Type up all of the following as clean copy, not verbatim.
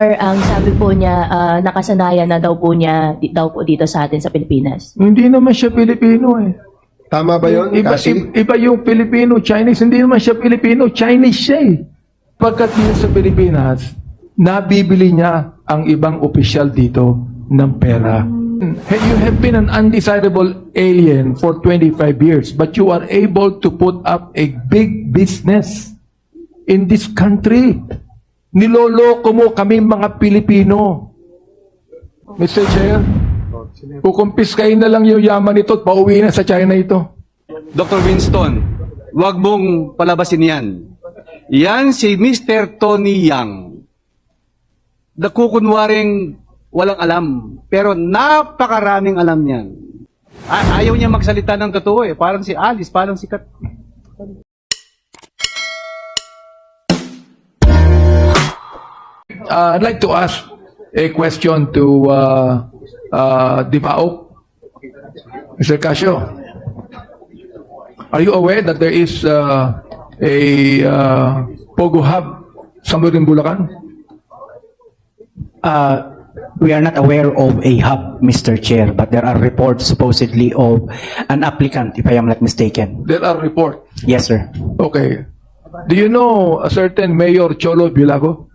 ang sabi po niya, nakasanayan na daw po niya dito sa atin sa Pilipinas. Hindi naman siya Pilipino eh. Tama ba yun, Cassie? Iba yung Filipino, Chinese. Hindi naman siya Pilipino, Chinese siya eh. Pagkat dito sa Pilipinas, nabibili niya ang ibang opisyal dito ng pera. You have been an undesirable alien for 25 years, but you are able to put up a big business in this country. Niloloko mo kami mga Pilipino. Mr. Chair, kukumpiskain na lang yung yaman ito at pauwi na sa China ito. Dr. Winston, wag mong palabasin yan. Yan si Mr. Tony Yang. Nakukunwaring walang alam, pero napakaraming alam niyan. Ayaw niya magsalita ng totoo eh. Parang si Alice, parang si Kat. I'd like to ask a question to Dipaok. Mr. Casio, are you aware that there is a Pogo Hub somewhere in Bulacan? We are not aware of a hub, Mr. Chair, but there are reports supposedly of an applicant, if I am not mistaken. There are reports. Yes, sir. Okay. Do you know a certain Mayor Cholo Bilago?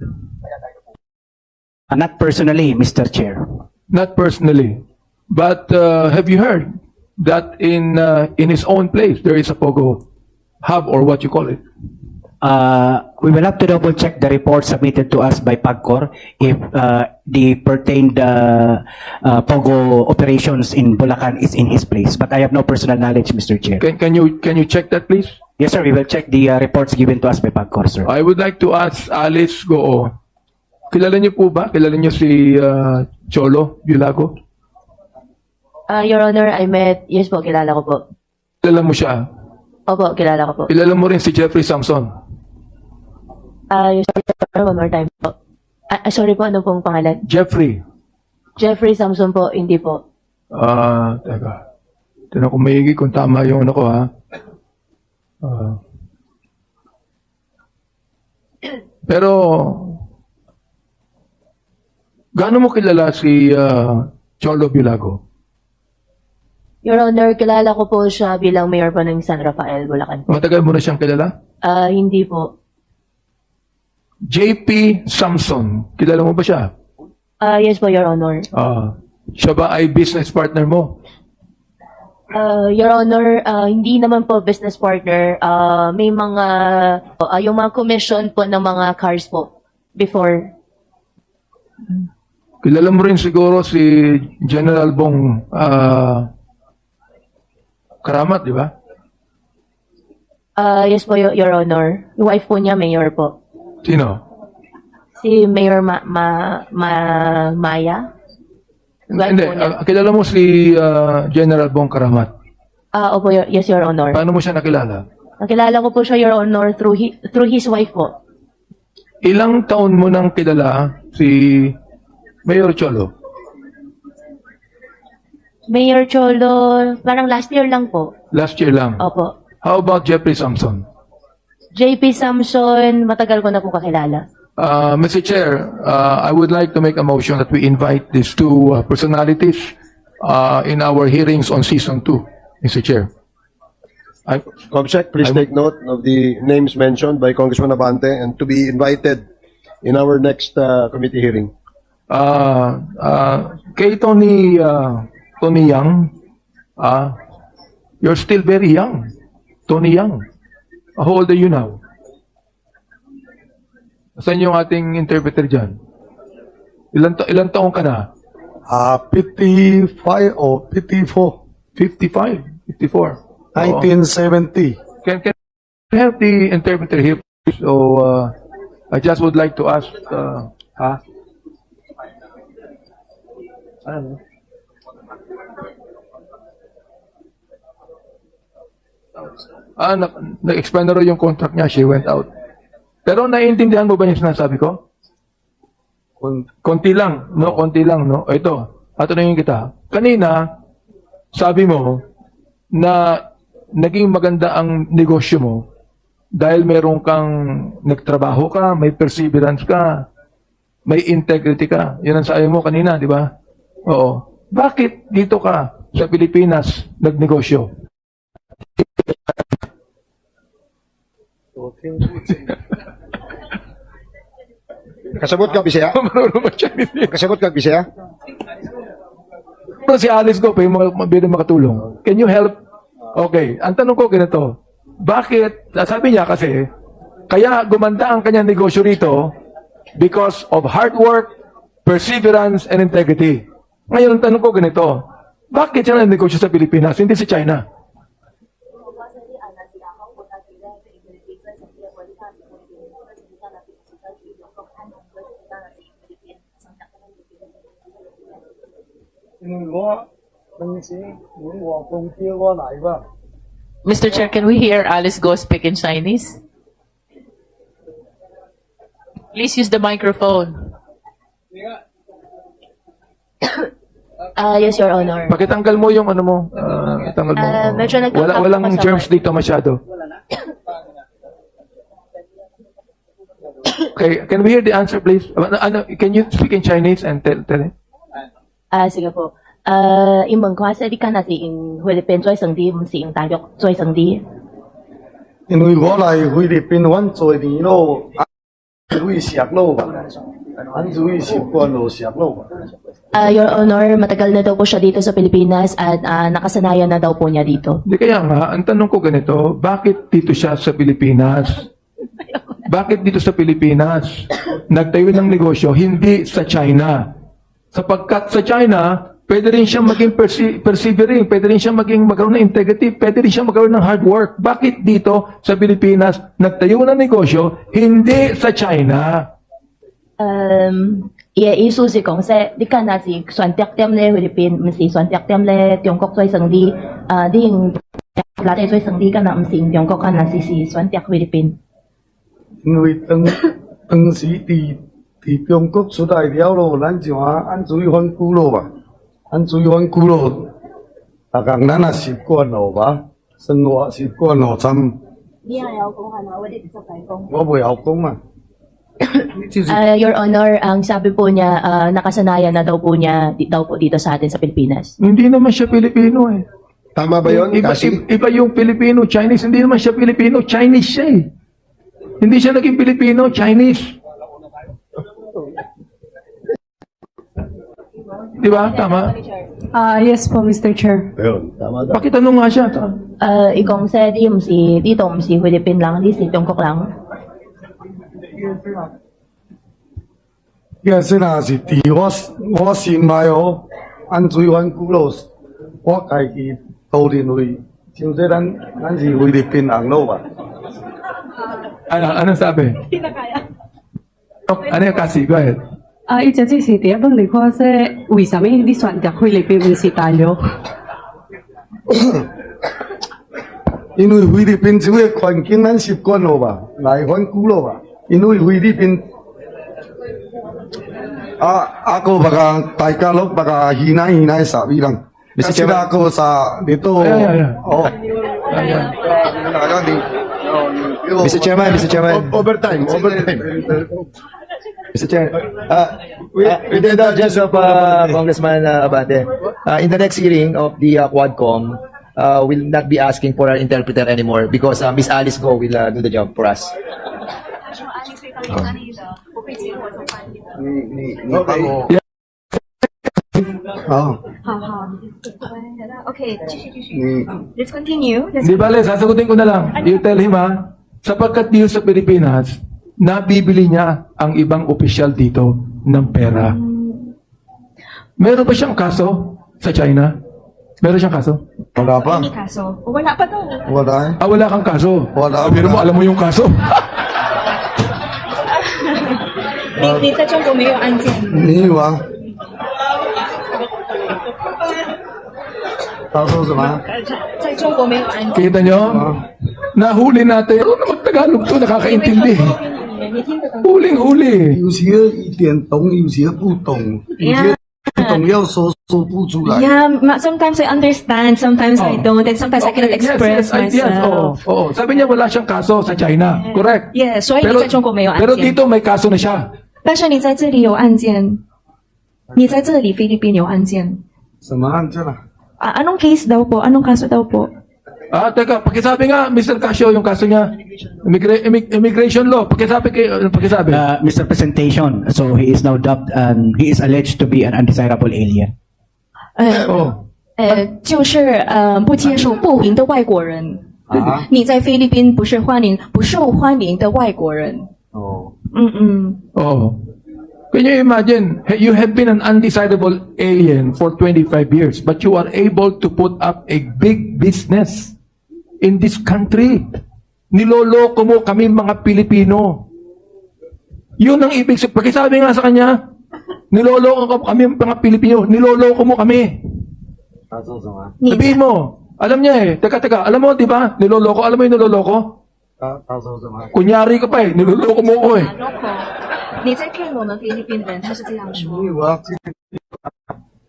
Not personally, Mr. Chair. Not personally. But have you heard that in his own place there is a Pogo Hub or what you call it? We will have to double check the report submitted to us by PAGCOR if the pertained POGO operations in Bulacan is in his place. But I have no personal knowledge, Mr. Chair. Can you check that, please? Yes, sir. We will check the reports given to us by PAGCOR, sir. I would like to ask Alice Goo. Kilala niyo po ba? Kilala niyo si Cholo Bilago? Your Honor, yes po, kilala ko po. Kilala mo siya? Opo, kilala ko po. Kilala mo rin si Jeffrey Samson? Yes, sir, one more time po. Sorry po, ano pong pangalan? Jeffrey. Jeffrey Samson po, hindi po. Teka. Tinan ko maigi kung tama yung ano ko ha. Pero, gaano mo kilala si Cholo Bilago? Your Honor, kilala ko po siya bilang mayor po ng San Rafael, Bulacan. Matagal mo na siyang kilala? Hindi po. JP Samson. Kilala mo ba siya? Yes po, Your Honor. Siya ba ay business partner mo? Your Honor, hindi naman po business partner. May mga, yung mga commission po ng mga cars po before. Kilala mo rin siguro si General Bong Karamat, di ba? Yes po, Your Honor. Yung wife po niya, mayor po. Sino? Si Mayor Maya? Hindi. Kilala mo si General Bong Karamat. Opo, yes, Your Honor. Paano mo siya nakilala? Nakilala ko po siya, Your Honor, through his wife po. Ilang taon mo nang kilala si Mayor Cholo? Mayor Cholo, parang last year lang po. Last year lang. Opo. How about Jeffrey Samson? JP Samson, matagal ko na po kakilala. Mr. Chair, I would like to make a motion that we invite these two personalities in our hearings on Season 2, Mr. Chair. Comsec, please take note of the names mentioned by Congressman Abante and to be invited in our next committee hearing. Kay Tony Yang, you're still very young. Tony Yang, how old are you now? Saan yung ating interpreter dyan? Ilan taong ka na? 55 o 54. 55, 54. 1970. Can I have the interpreter here, please? So, I just would like to ask, ano? Nag-expand na rin yung contract niya. She went out. Pero naiintindihan mo ba yung sinasabi ko? Konti lang, no? Konti lang, no? Ito, tatanungin kita. Kanina, sabi mo na naging maganda ang negosyo mo dahil meron kang nagtrabaho ka, may perseverance ka. may integrity ka. Yun ang sabi mo kanina, di ba? Oo. Bakit dito ka sa Pilipinas nagnegosyo? Kasabot ka, Bisaya? Marunong ba Chinese? Kasabot ka, Bisaya? Si Alice Go, mabili makatulong. Can you help? Okay. Ang tanong ko ganito, bakit, sabi niya kasi, kaya gumanda ang kanyang negosyo rito because of hard work, perseverance, and integrity. Ngayon, ang tanong ko ganito, bakit siya nagnegosyo sa Pilipinas, hindi sa China? Mr. Chair, can we hear Alice Go speak in Chinese? Please use the microphone. Yes, Your Honor. Pakitanggal mo yung ano mo, tanggal mo. Medyo nagkakapit Walang pa sa germs mic. dito masyado. Okay, can we hear the answer, please? Can you speak in Chinese and tell it? Sige po. 英文話說，你今日是用菲律賓做生意，唔是用大陸做生意。因為我來菲律賓玩做年咯，會食咯吧，安會習慣咯食咯吧。 Your Honor, matagal na daw po siya dito sa Pilipinas at nakasanayan na daw po niya dito. Hindi kaya nga, ang tanong ko ganito, bakit dito siya sa Pilipinas? Bakit dito sa Pilipinas? Nagtayo ng negosyo, hindi sa China. Sapagkat sa China, pwede rin siya maging persevering, pwede rin siya magkaroon ng integrity, pwede rin siya magkaroon ng hard work. Bakit dito sa Pilipinas, nagtayo ng negosyo, hindi sa China? 意思是講說，你今日是選擇點咧菲律賓，唔是選擇點咧中國做生意。你用哪裡做生意，今日唔是用中國，今日是選擇菲律賓。因為當時佇中國出來了咯，咱就按注意反骨咯吧，按注意反骨咯，逐項咱也習慣咯吧，生活習慣咯，參你係有講係嘛？我哋直接講。我袂曉講啊。 Your Honor, ang sabi po niya, nakasanayan na daw po niya dito sa atin sa Pilipinas. Hindi naman siya Pilipino eh. Tama ba yun, Kasi? Iba yung Filipino, Chinese. Hindi naman siya Pilipino, Chinese siya eh. Hindi siya naging Pilipino, Chinese. Di ba? Tama? Yes po, Mr. Chair. Ayun, tama daw. Pakitanong nga siya. 講說啲唔是呢度唔是菲律賓lang，呢是中國lang。 因是若是伫我心內哦，按水反骨咯，我家己都認為，像說咱是菲律賓人咯吧。 Ano sabi? Hindi na kaya. Ano yung kasi? Go ahead. 一直即是第一問你講說，為什麼你選擇菲律賓唔是大陸？因為菲律賓這個環境咱習慣咯吧，來反骨咯吧。因為菲律賓ako baka Tagalog baka hinay sabi lang. Kasi ako sa dito. Yeah. Oh. Mr. Chairman, Overtime. Mr. Chair, with the indulgence of Congressman Abante, in the next hearing of the Quadcom, we'll not be asking for an interpreter anymore because Miss Alice Go will do the job for us. Oh. Okay, 继续. Let's continue. Di bale, sasagutin ko na lang. You tell him ha, sapagkat dito sa Pilipinas, nabibili niya ang ibang opisyal dito ng pera. Meron ba siyang kaso sa China? Meron siyang kaso? Wala pa. May kaso. Wala pa daw. Wala eh. Wala kang kaso? Wala. Pero mo, alam mo yung kaso? 你在中国没有案件？没有啊。他说什么？在中国没有案件。 Kita nyo? Nahuli natin. Ano na mag-Tagalog to? Nakakaintindi. 你听得懂？ Huling-huli. 有些一点懂，有些不懂，有些懂要说不出来。 Yeah, sometimes I understand, sometimes I don't, and sometimes I cannot express myself. Oo. Sabi niya wala siyang kaso sa China. Correct. Yeah, 所以你在中国没有案 pero 件。 dito may kaso na siya. 但是你在这里有案件，你在这里菲律宾有案件。什么案件啊？ Anong case daw po? Anong kaso daw po? Teka, pakisabi nga, Mr. Casio, yung kaso niya. Immigration law. Pakisabi. Mr. Presentation, so he is now dubbed and he is alleged to be an undesirable alien. 哦，就是不接受不欢迎的外国人。啊？你在菲律宾不是不受欢迎的外国人。哦，Oh. Can you imagine, you have been an undesirable alien for 25 years, but you are able to put up a big business in this country. Niloloko mo kami mga Pilipino. Yun ang ibig sabihin. Pakisabi nga sa kanya, niloloko kami mga Pilipino. Niloloko mo kami. 他说什么？ Sabihin mo, alam niya eh. Teka, alam mo, di ba? Niloloko. Alam mo yung niloloko? 他说什么？ Kunyari ka pa eh. Niloloko mo ko eh. 你在骗我们菲律宾人，他是这样说。因为我今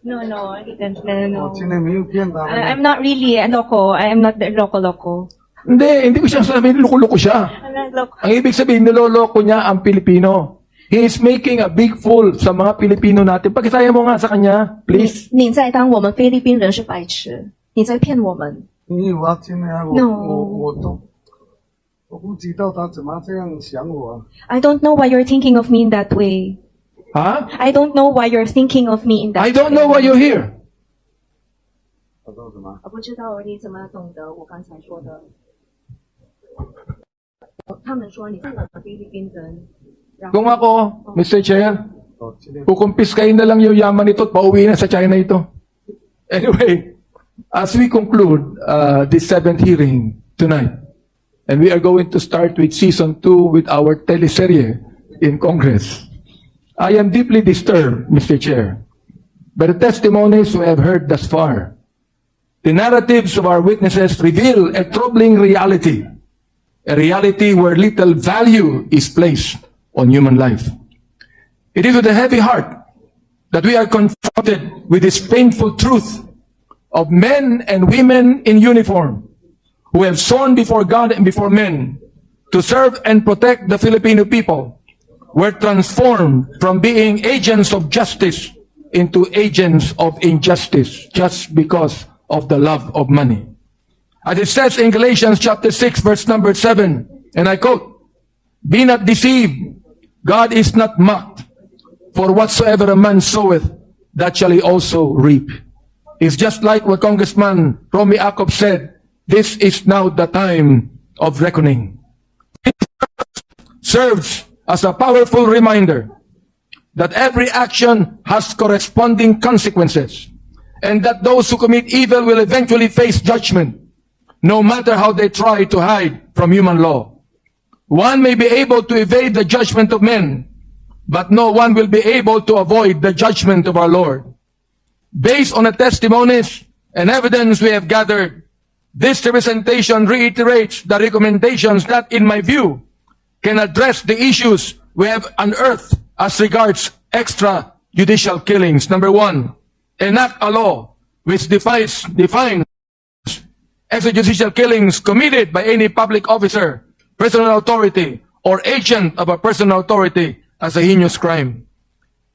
No, 我今天没有骗他们。 I'm not really a loco. I am not the loco. Hindi ko siya sabihin, loko-loko siya. I'm not loco. Ang ibig sabihin, niloloko niya ang Pilipino. He is making a big fool sa mga Pilipino natin. Pakisaya mo nga sa kanya, please. 你在当我们菲律宾人是白痴，你在骗我们。因为我今天 No 我不知道他怎么这样想我。 I don't know why you're thinking of me in that way. Ha? I don't know why you're thinking of me in that I don't way. know why you're here. 他说什么？我不知道你怎么懂得我刚才说的。他们说你是我们菲律宾人。然后 Kung ako, Mr. Chair, 哦，今天 kukumpiskain na lang yung yaman nito at pauwi na sa China ito. Anyway, as we conclude this 7th hearing tonight, and we are going to start with season 2 with our teleserye in Congress, I am deeply disturbed, Mr. Chair, by the testimonies we have heard thus far. The narratives of our witnesses reveal a troubling reality, a reality where little value is placed on human life. It is with a heavy heart that we are confronted with this painful truth of men and women in uniform who have sworn before God and before men to serve and protect the Filipino people were transformed from being agents of justice into agents of injustice just because of the love of money. As it says in Galatians chapter 6 verse number 7, and I quote, "Be not deceived, God is not mocked, for whatsoever a man soweth, that shall he also reap." It's just like what Congressman Romy Acob said, this is now the time of reckoning. It serves as a powerful reminder that every action has corresponding consequences, and that those who commit evil will eventually face judgment, no matter how they try to hide from human law. One may be able to evade the judgment of men, but no one will be able to avoid the judgment of our Lord. Based on the testimonies and evidence we have gathered, this representation reiterates the recommendations that, in my view, can address the issues we have unearthed as regards extrajudicial killings. Number 1, enact a law which defines extrajudicial killings committed by any public officer, personal authority, or agent of a personal authority as a heinous crime.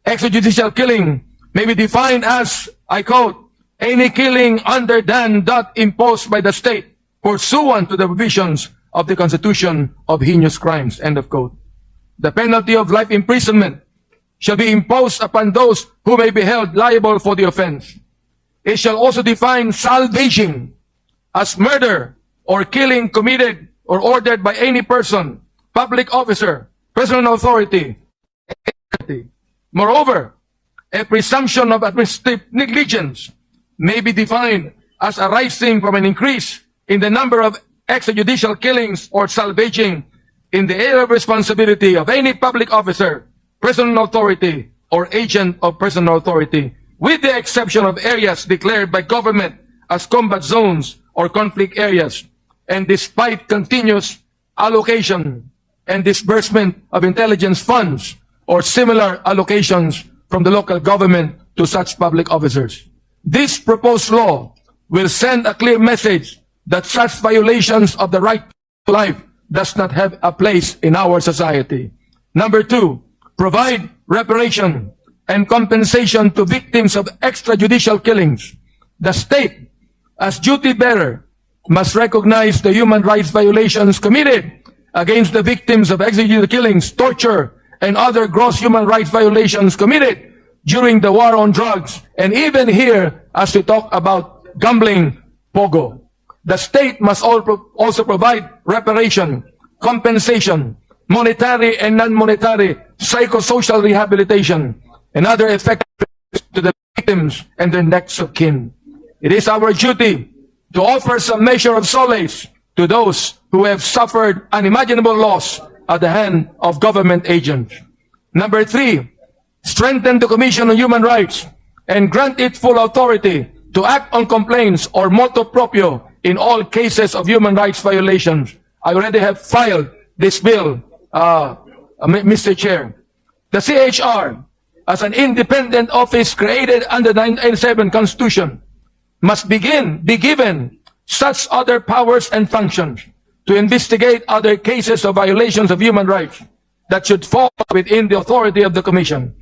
Extrajudicial killing may be defined as, I quote, any killing other than that imposed by the state pursuant to the provisions of the Constitution of heinous crimes, end of quote. The penalty of life imprisonment shall be imposed upon those who may be held liable for the offense. It shall also define salvaging as murder or killing committed or ordered by any person, public officer, personal authority. Moreover, a presumption of administrative negligence may be defined as arising from an increase in the number of extrajudicial killings or salvaging in the area of responsibility of any public officer, personal authority, or agent of personal authority, with the exception of areas declared by government as combat zones or conflict areas, and despite continuous allocation and disbursement of intelligence funds or similar allocations from the local government to such public officers. This proposed law will send a clear message that such violations of the right to life does not have a place in our society. Number 2, provide reparation and compensation to victims of extrajudicial killings. The state, as duty bearer, must recognize the human rights violations committed against the victims of extrajudicial killings, torture, and other gross human rights violations committed during the war on drugs, and even here, as we talk about gambling, pogo. The state must also provide reparation, compensation, monetary and non-monetary psychosocial rehabilitation, and other effects to the victims and their next of kin. It is our duty to offer some measure of solace to those who have suffered unimaginable loss at the hand of government agents. Number 3, strengthen the Commission on Human Rights and grant it full authority to act on complaints or motu proprio in all cases of human rights violations. I already have filed this bill, Mr. Chair. The CHR, as an independent office created under the 1987 Constitution, must be given such other powers and functions to investigate other cases of violations of human rights that should fall within the authority of the Commission.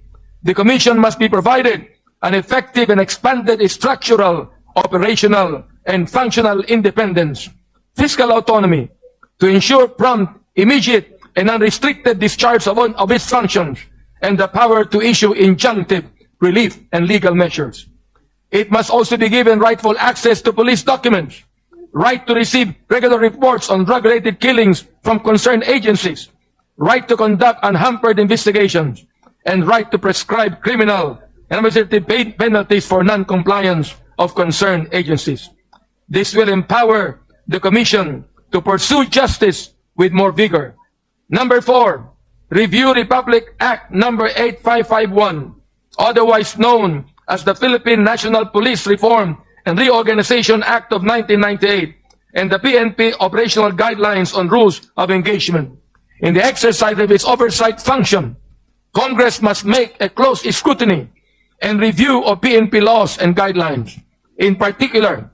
The Commission must be provided an effective and expanded structural, operational, and functional independence, fiscal autonomy, to ensure prompt, immediate, and unrestricted discharge of its functions, and the power to issue injunctive relief and legal measures. It must also be given rightful access to police documents, right to receive regular reports on drug-related killings from concerned agencies, right to conduct unhampered investigations, and right to prescribe criminal and administrative penalties for non-compliance of concerned agencies. This will empower the Commission to pursue justice with more vigor. Number 4, review Republic Act number 8551, otherwise known as the Philippine National Police Reform and Reorganization Act of 1998, and the PNP Operational Guidelines on Rules of Engagement. In the exercise of its oversight function, Congress must make a close scrutiny and review of PNP laws and guidelines. In particular,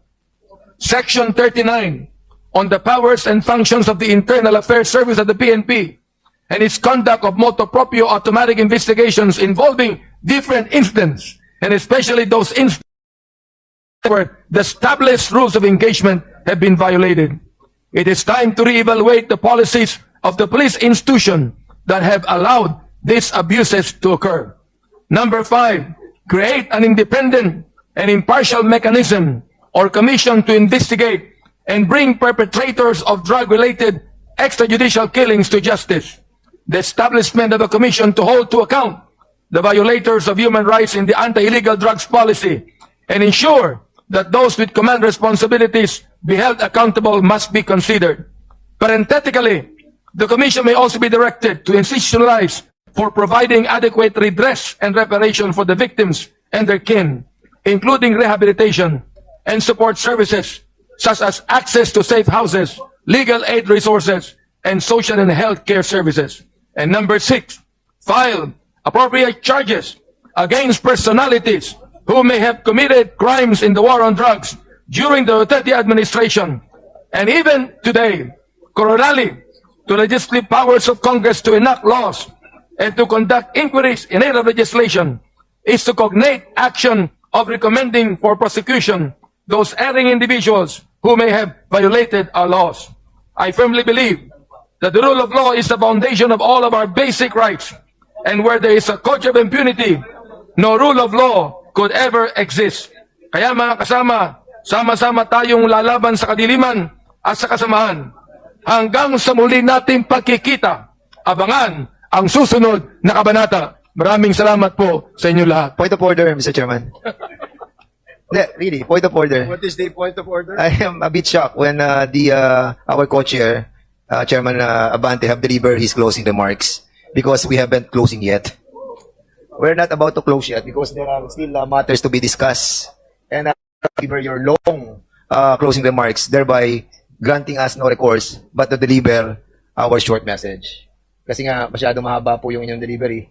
Section 39 on the powers and functions of the Internal Affairs Service of the PNP and its conduct of motu proprio automatic investigations involving different incidents, and especially those instances where the established rules of engagement have been violated. It is time to reevaluate the policies of the police institution that have allowed these abuses to occur. Number 5, create an independent and impartial mechanism or commission to investigate and bring perpetrators of drug-related extrajudicial killings to justice. The establishment of a commission to hold to account the violators of human rights in the anti-illegal drugs policy and ensure that those with command responsibilities be held accountable must be considered. Parenthetically, the Commission may also be directed to institutionalize for providing adequate redress and reparation for the victims and their kin, including rehabilitation and support services such as access to safe houses, legal aid resources, and social and health care services. And number 6, file appropriate charges against personalities who may have committed crimes in the war on drugs during the Duterte administration. And even today, corollary to legislative powers of Congress to enact laws and to conduct inquiries in aid of legislation is to cognate action of recommending for prosecution those erring individuals who may have violated our laws. I firmly believe that the rule of law is the foundation of all of our basic rights, and where there is a culture of impunity, no rule of law could ever exist. Kaya mga kasama, sama-sama tayong lalaban sa kadiliman at sa kasamahan. Hanggang sa muli nating pagkikita, abangan ang susunod na kabanata. Maraming salamat po sa inyo lahat. Point of order, Mr. Chairman. Really, point of order. What is the point of order? I am a bit shocked when our co-chair, Chairman Abante, have delivered his closing remarks because we haven't closing yet. We're not about to close yet because there are still matters to be discussed. And deliver your long closing remarks, thereby granting us no recourse but to deliver our short message. Kasi nga, masyado mahaba po yung inyong delivery.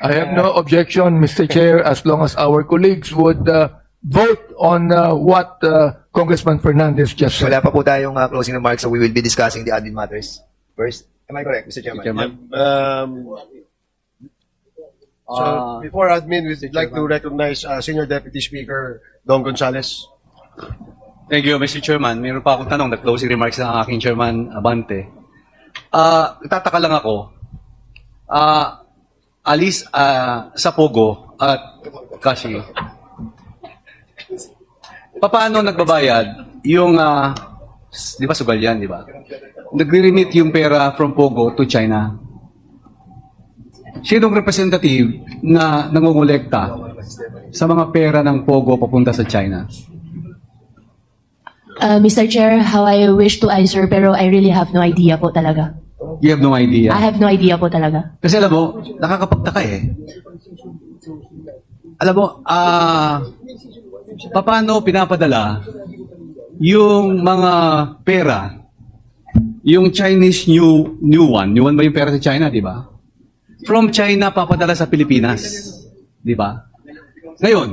I have no objection, Mr. Chair, as long as our colleagues would vote on what Congressman Fernandez just said. Wala pa po tayong closing remarks, so we will be discussing the admin matters first. Am I correct, Mr. Chairman? So, before admin, we'd like to recognize Senior Deputy Speaker Don Gonzales. Thank you, Mr. Chairman. Meron pa akong tanong na closing remarks ng aking Chairman Abante. Tataka lang ako. Alice sa Pogo at Kashi, paano nagbabayad yung, di ba sugal yan, di ba? Nagre-remit yung pera from Pogo to China. Sinong representative na nangungulekta sa mga pera ng Pogo papunta sa China? Mr. Chair, how I wish to answer pero I really have no idea po talaga. You have no idea. I have no idea po talaga. Kasi alam mo, nakakapagtaka eh. Alam mo, paano pinapadala yung mga pera, yung Chinese new one ba yung pera sa China, di ba? From China, papadala sa Pilipinas. Di ba? Ngayon,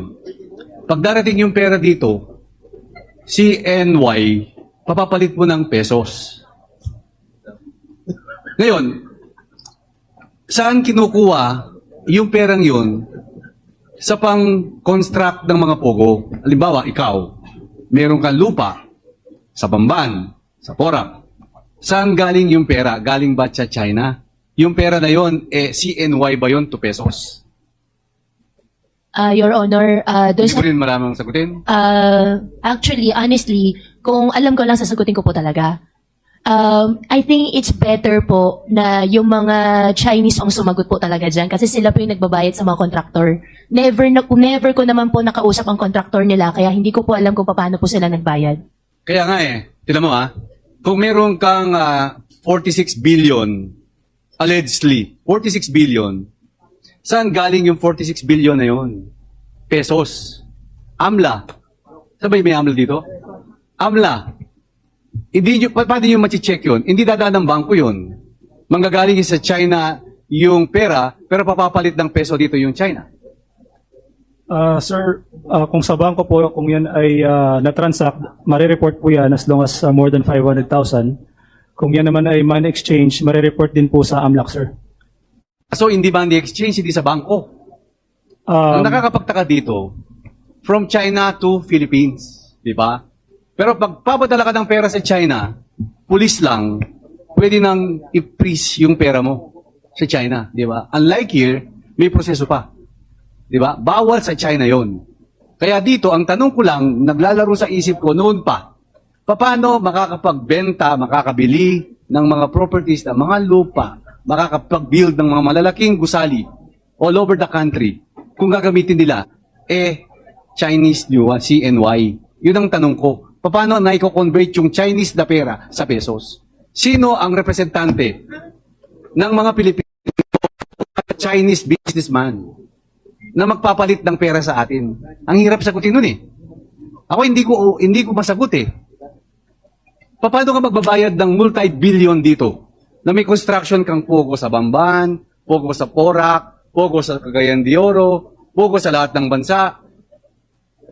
pag darating yung pera dito, CNY, papapalit mo ng pesos. Ngayon, saan kinukuha yung perang yun sa pang-construct ng mga pogo? Halimbawa, ikaw, meron kang lupa sa Bamban, sa Porac. Saan galing yung pera? Galing ba sa China? Yung pera na yun, CNY ba yun to pesos? Your Honor, doon Hindi sa ko rin maraming sagutin. actually, honestly, kung alam ko lang, sasagutin ko po talaga. I think it's better po na yung mga Chinese ang sumagot po talaga dyan kasi sila po yung nagbabayad sa mga contractor. Never ko naman po nakausap ang contractor nila kaya hindi ko po alam kung paano po sila nagbayad. Kaya nga tinan mo kung meron kang 46 billion, allegedly, 46 billion, saan galing yung 46 billion na yun? Pesos. AMLA. Sabay may AMLA dito? AMLA. Hindi nyo, paano nyo machi-check yun? Hindi dadaan ng bangko yun. Manggagaling sa China yung pera, pero papapalit ng peso dito yung China. Sir, kung sa bangko po, kung yan ay na-transact, marireport po yan as long as more than 500,000. Kung yan naman ay money exchange, marireport din po sa AMLAC, sir. So, hindi money exchange, hindi sa bangko. Ang nakakapagtaka dito, from China to Philippines, di ba? Pero pag papadala ka ng pera sa China, pulis lang, pwede nang i-freeze yung pera mo sa China, di ba? Unlike here, may proseso pa. Di ba? Bawal sa China yon. Kaya dito, ang tanong ko lang, naglalaro sa isip ko noon pa, paano makakapagbenta, makakabili ng mga properties, ng mga lupa, makakapag-build ng mga malalaking gusali all over the country, kung gagamitin nila, Chinese new CNY. Yun ang tanong ko. Paano na i-convert yung Chinese na pera sa pesos? Sino ang representante ng mga Pilipino Chinese businessman na magpapalit ng pera sa atin? Ang hirap sagutin nun Ako hindi ko masagot Paano ka magbabayad ng multi-billion dito? Na may construction kang pogo sa Bamban, pogo sa Porac, pogo sa Cagayan de Oro, pogo sa lahat ng bansa.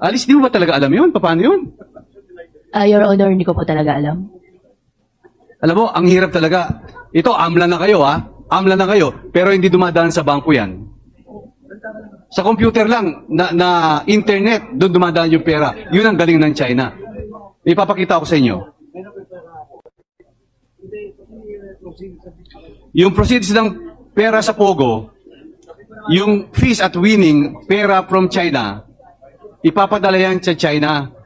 Alice, di mo ba talaga alam yun? Paano yun? Your Honor, hindi ko po talaga alam. Alam mo, ang hirap talaga. Ito, AMLA na kayo AMLA na kayo, pero hindi dumadaan sa bangko yan. Sa computer lang, na internet, doon dumadaan yung pera. Yun ang galing ng China. Ipapakita ko sa inyo. Yung proceeds ng pera sa Pogo, yung fees at winning, pera from China, ipapadala yan sa China.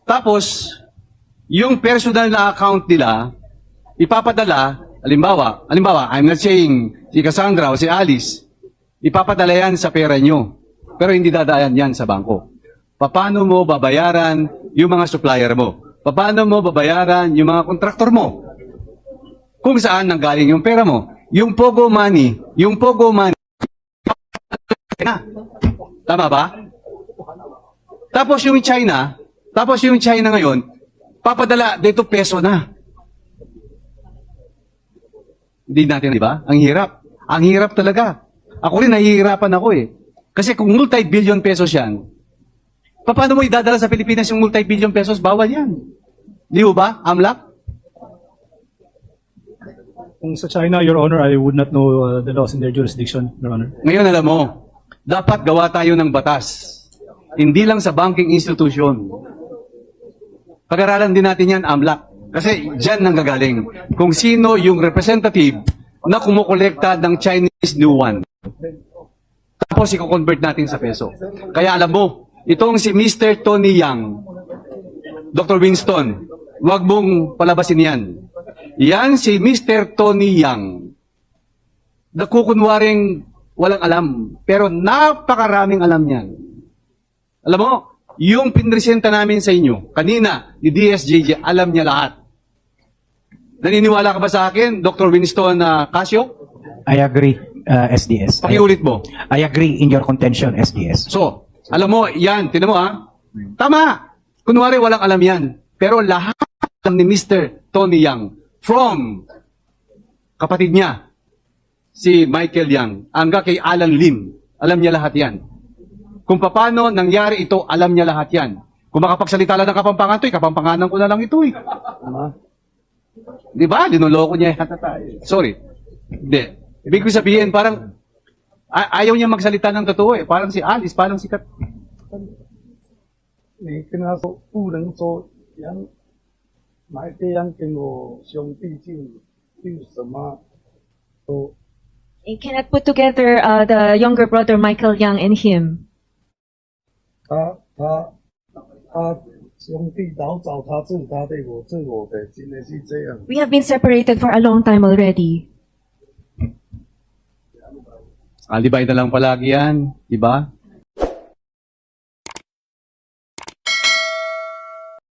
Tapos, yung personal na account nila, ipapadala, halimbawa, I'm not saying si Cassandra o si Alice, ipapadala yan sa pera nyo. Pero hindi dadaan yan sa bangko. Paano mo babayaran yung mga supplier mo? Paano mo babayaran yung mga kontraktor mo? Kung saan nanggaling yung pera mo? Yung Pogo money, tama ba? Tapos yung China ngayon, papadala dito peso na. Hindi natin, di ba? Ang hirap talaga. Ako rin nahihirapan ako Kasi kung multi-billion pesos yan, paano mo idadala sa Pilipinas yung multi-billion pesos? Bawal yan. Di ba, AMLAC? Kung sa China, Your Honor, I would not know the laws in their jurisdiction, Your Honor. Ngayon alam mo, dapat gawa tayo ng batas. Hindi lang sa banking institution. Pag-aralan din natin yan, AMLAC. Kasi dyan nanggagaling. Kung sino yung representative na kumukolekta ng Chinese new one. Tapos i-convert natin sa peso. Kaya alam mo, itong si Mr. Tony Yang, Dr. Winston, wag mong palabasin yan. Yan si Mr. Tony Yang. Nakukunwaring walang alam, pero napakaraming alam yan. Alam mo, yung pinresenta namin sa inyo, kanina, ni DSJJ, alam niya lahat. Naniniwala ka ba sa akin, Dr. Winston Casio? I agree, SDS. Pakiulit mo. I agree in your contention, SDS. So, alam mo, yan, tinan mo tama. Kunwari walang alam yan. Pero lahat alam ni Mr. Tony Yang, from kapatid niya, si Michael Yang, hanggang kay Alan Lim, alam niya lahat yan. Kung paano nangyari ito, alam niya lahat yan. Kung makapagsalita lang ng Kapampangan to, Kapampanganan ko na lang ito . Di ba? Linuloko niya yata tayo. Sorry. Hindi. Ibig ko sabihin, parang ayaw niya magsalita ng totoo . Parang si Alice, parang si Kat. 你跟他说不能说杨买这样跟我兄弟就什么都 You cannot put together the younger brother Michael Yang and him. 他兄弟老找他是他的，我是我的，真的是这样。 We have been separated for a long time already. Alibay na lang palagi yan. Di ba?